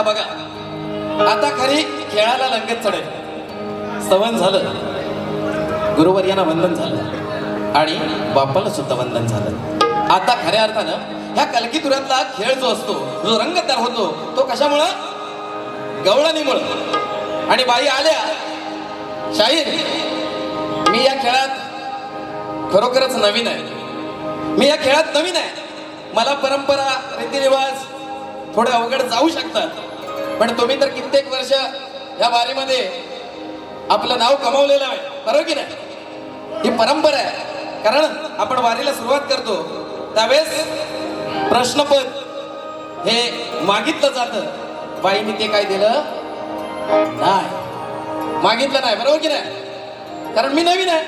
बघा आता खरी खेळाला लंगेत चढेल. स्तवन झालं, गुरुवर्यांना वंदन झालं आणि बापाला सुद्धा वंदन झालं. आता खऱ्या अर्थानं ह्या कलगीतुऱ्यातला खेळ जो असतो, जो रंग तयार होतो, तो कशामुळं? गवळणीमुळं. आणि बाई आल्या शाहीर, मी या खेळात खरोखरच नवीन आहे. मी या खेळात नवीन आहे. मला परंपरा रीतिरिवाज थोडे अवघड जाऊ शकतात, पण तुम्ही तर कित्येक वर्ष या वारीमध्ये आपलं नाव कमावलेलं आहे, बरोबर की नाही? ही परंपरा आहे. कारण आपण वारीला सुरुवात करतो त्यावेळेस प्रश्नपद हे मागितलं जातं. बाईने ते काय दिलं नाही, मागितलं नाही, बरोबर की नाही? कारण मी नवीन आहे,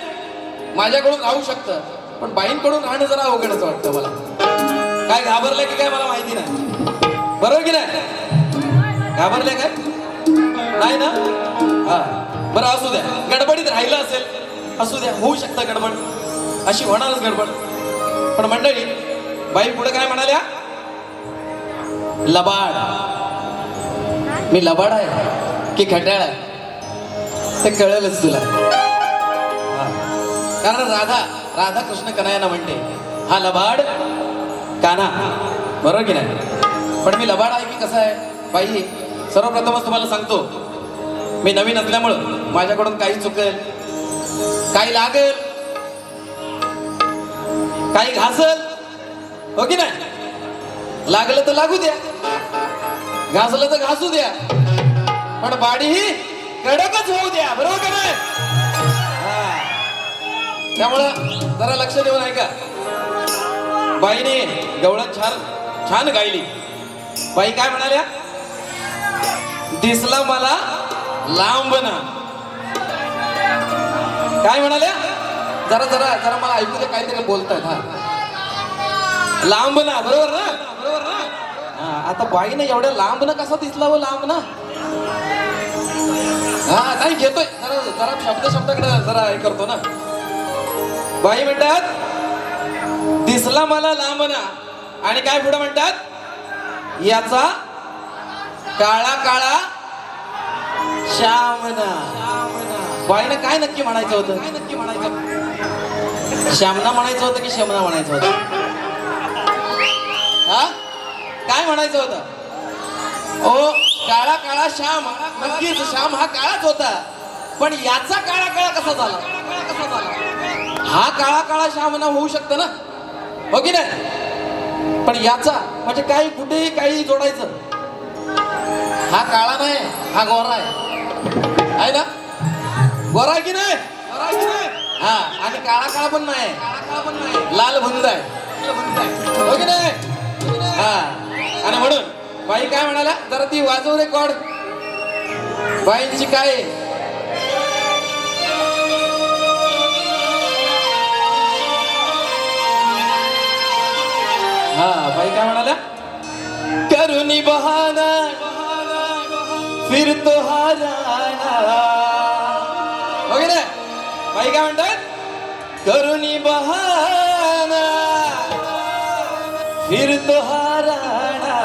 माझ्याकडून राहू शकतं, पण बाईंकडून राहणं जरा अवघडच वाटतं मला. काय घाबरलंय की काय मला माहिती नाही, बरोबर की नाही? घाबरले काय? नाही ना? हा बरं, असू द्या. गडबडीत राहिलं असेल, असू द्या, होऊ शकतं गडबड, अशी होणारच गडबड. पण मंडळी, बाई पुढे काय म्हणाल्या? लबाड. मी लबाड आहे की खट्याळ आहे ते कळेलच तुला. कारण राधा कृष्ण कन्हैया म्हणते, हा लबाड कान्हा, बरोबर की नाही? पण मी लबाड आहे की कसं आहे? बाई, सर्वप्रथमच तुम्हाला सांगतो, मी नवीन असल्यामुळं माझ्याकडून काही चुकेल, काही लागेल, काही घासल, हो की नाही? लागलं तर लागू द्या, घासलं तर घासू द्या, पण बाडी ही कडकच होऊ द्या, बरोबर का नाही? त्यामुळं जरा लक्ष देऊन ऐका. बाईने गवळण छान गायली. बाई काय म्हणाल्या? दिसला मला लांब ना. काय म्हणाल्या? जरा जरा जरा मला ऐकू दे, काहीतरी बोलतायत. हा, लांब ना, बरोबर ना? बरोबर ना? हा, आता बाईने एवढ्या लांब ना कसा दिसला व लांब ना? हा नाही, घेतोय जरा जरा शब्दाकडे जरा हे करतो ना. बाई म्हणतात दिसला मला लांब ना, आणि काय पुढे म्हणतात? याचा काळा काळा श्यामना. बाईनं काय नक्की म्हणायचं होतं? काय नक्की म्हणायचं? श्यामना म्हणायचं होतं की शमना म्हणायचं होतं? हा, काय म्हणायचं होतं? ओ काळा काळा श्याम. नक्कीच श्याम हा काळाच होता, पण याचा काळा काळा कसा झाला? हा काळा काळा श्यामना होऊ शकतं ना, हो की नाही? पण याचा म्हणजे काही कुठेही काही जोडायचं. हा काळा नाही, हा गोरा आहे ना? गोरा आहे की नाही? हा, आणि काळा काळा पण नाही, लाल भुंद आहे, हो की नाही? हा, आणि म्हणून बाई काय म्हणाला? जरा ती वाजव रे कॉड. बाईंची काय? हा, बाई काय म्हणाल्या? करुणी बहाना फिर तो हाराना. वगैरे बाई काय म्हणतात? करुणी बहाना फिर तो हाराना,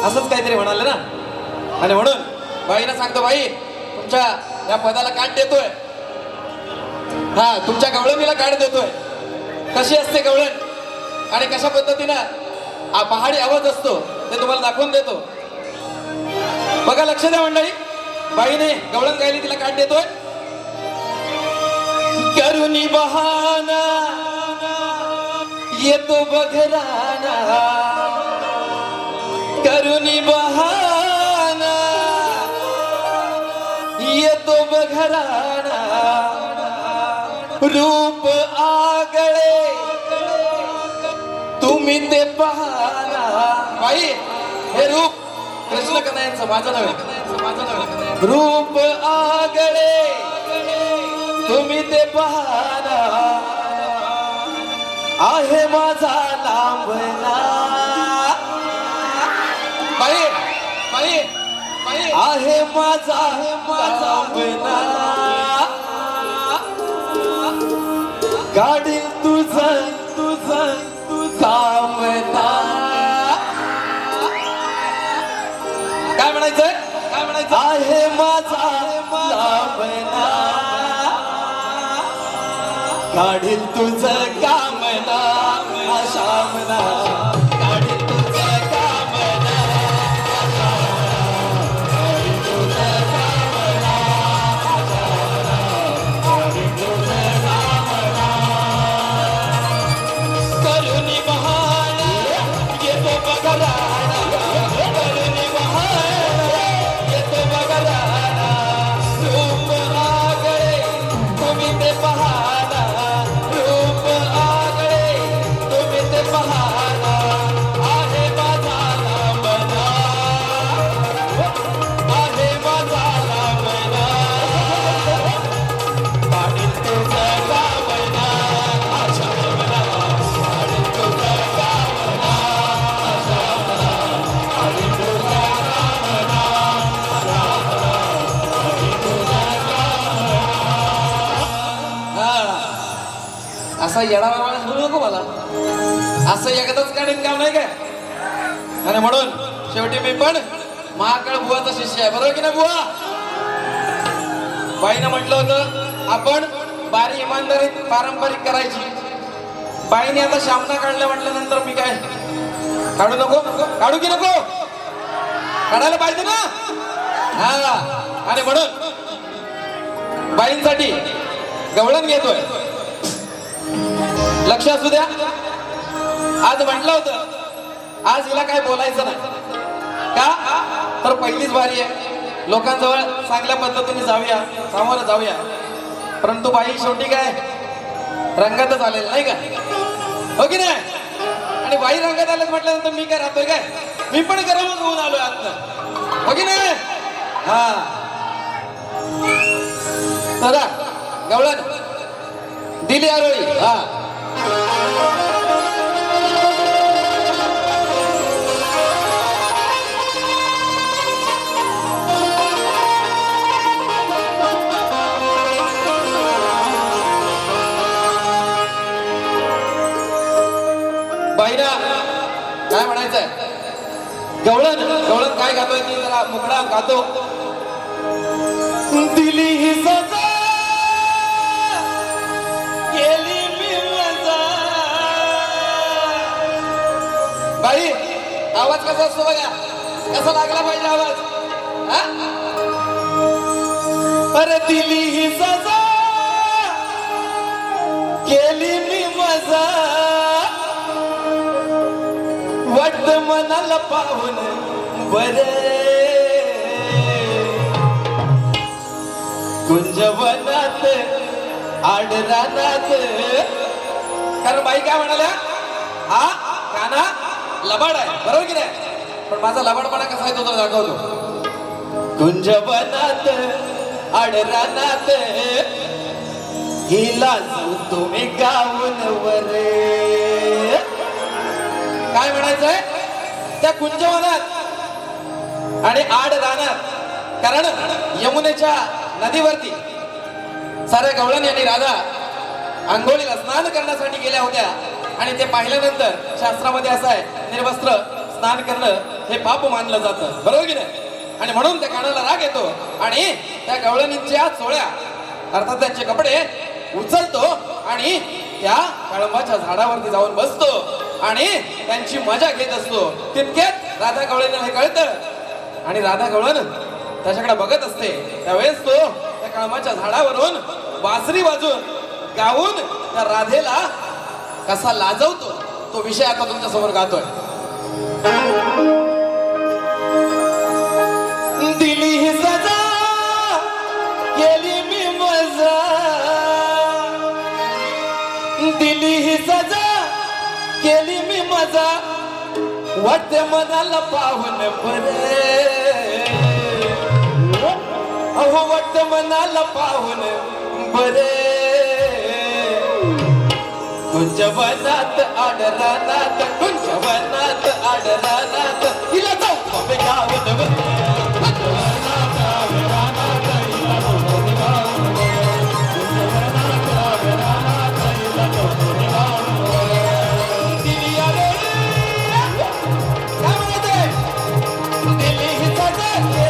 असंच काहीतरी म्हणाले ना. आणि म्हणून बाईला सांगतो, बाई तुमच्या या पदाला काट देतोय. हा, तुमच्या गवळणीला काट देतोय. कशी असते गवळण आणि कशा पद्धतीनं पहाडी आवाज असतो ते तुम्हाला दाखवून देतो. बघा, लक्ष द्या मंडळी. बाईने गवळण गायली, तिला काट देतोय. करुणी बहाना येतो बघराना, करुणी बहाना येतो बघराना, रूप आगळे तुम्ही ते पाहना. बाई, हे रूप कृष्ण कन्हैयांचं, माझं नव्हे. रूप आगळे तुम्ही ते पाहना, आहे माझा लांबना. बाई बाई बाई, आहे माझा लांबना, गाडी तुझं कामना. म्हणायचंय काय म्हणायचं आहे माझा लाभना काढील तुझं कामना शामना काढील तुझं कामना काढील तुझं कामना काढील तुझं कामना करुणी बहाणा येतो बघराणा करुणी बहाणा येतो बघराणा रूप आगळे तुम्ही ते पहाना रूप आगळे तुम्ही ते पहाना आहे माझा लांबना आहे माझा लांबना काढील तुझं कामना आशा मना काढील तुझं कामना आशा मना काढील तुझं कामना काढील तुझं कामना असा येडावा माणूस बोलू नको मला असं एकदाच काढीन काम नाही काय आणि म्हणून शेवटी मी पण महाकाळ बुवाचा शिष्य आहे बरोबर की ना बुवा बाईनं म्हटलं होतं आपण बारी इमानदारीत पारंपरिक करायची बाईने आता शामना काढल्या म्हटल्यानंतर मी काय काढू नको काढू की नको काढायला पाहिजे ना हा आणि म्हणून बाईंसाठी गवळण घेतोय लक्ष असू द्या आज म्हटलं होतं आज हिला काय बोलायचं नाही का तर पहिलीच बारी आहे लोकांजवळ चांगल्या पद्धतीने जाऊया सामोरं जाऊया परंतु बाई शेवटी काय रंगातच आलेलं नाही का हो की नाही आणि बाई रंगात आलेच म्हटल्यानंतर मी काय राहतोय काय मी पण गरमच होऊन आलोय आतनं हो की नाही हा चला गवळण दिली आरोळी हा बाईरा काय म्हणायचंय गवळण गवळण काय गातोय ती जरा मुकडा गातो दिली ही सजा केली मी मजा बाई आवाज कसा असतो बघा कसा लागला पाहिजे आवाज हा? अरे दिली ही सजा केली मी मजा वाटत मनाला पाहून बरे कुंजवनात आडरानात कारण बाई काय म्हणाल्या हा काना लबाड आहे बरोबर की नाही पण माझा लबाडपणा कसा आहे तो तुला दाखवतो कुंजवनात आडरानात हिला तुम्ही गाऊन वरे काय म्हणायचंय त्या कुंजवनात आणि आड रानात कारण यमुनेच्या नदीवरती साऱ्या गवळण आणि राधा आंघोळीला स्नान करण्यासाठी गेल्या होत्या आणि ते पाहिल्यानंतर शास्त्रामध्ये असं आहे निर्वस्त्र स्नान करणं हे पाप मानलं जातं बरोबर की नाही आणि म्हणून त्या कानाला राग येतो आणि त्या गवळणींच्या चोळ्या अर्थात त्यांचे कपडे उचलतो आणि त्या कळंबाच्या झाडावरती जाऊन बसतो आणि त्यांची मजा घेत असतो तितक्यात राधा गवळणीला हे कळतं आणि राधा गवळण त्याच्याकडे बघत असते त्यावेळेस तो त्या कळंबाच्या झाडावरून बासरी वाजून गाऊन त्या राधेला कसा लाजवतो तो विषय आता तुमच्या समोर गातोय दिली ही सजा केली मी मजा दिली ही सजा केली मी मजा वाटते मनाला पाहून बरे अहो वाटते मनाला पाहून बरे कुंजवनात आडरानात कुंजवनात आडरानात हिला जाऊ गावत दिली ही सजा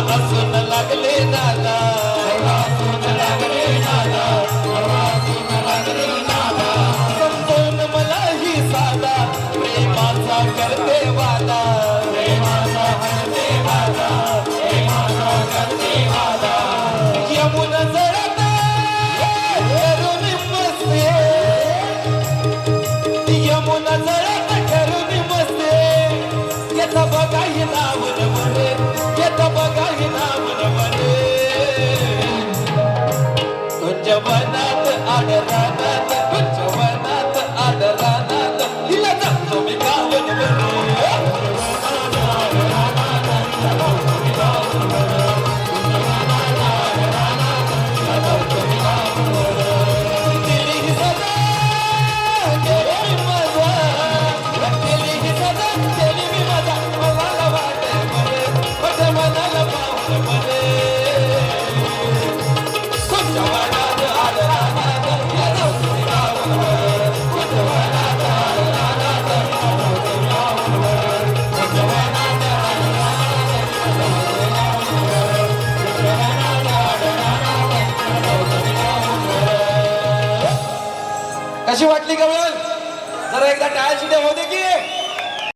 हसून लागले नाला समजून मला ही साधा प्रेमाचा करते वादा यमुना जळत करून मस्ते यमुना जळत करून मस्ते येता बघा ही नावन म्हणे येता बघा ही नावन म्हणे तुझ्या वनात आडरानात तुझ्या वनात आडरानात हिला जातो मी गावन कशी वाटली का वेळ जरा एकदा टाळ्याची होते की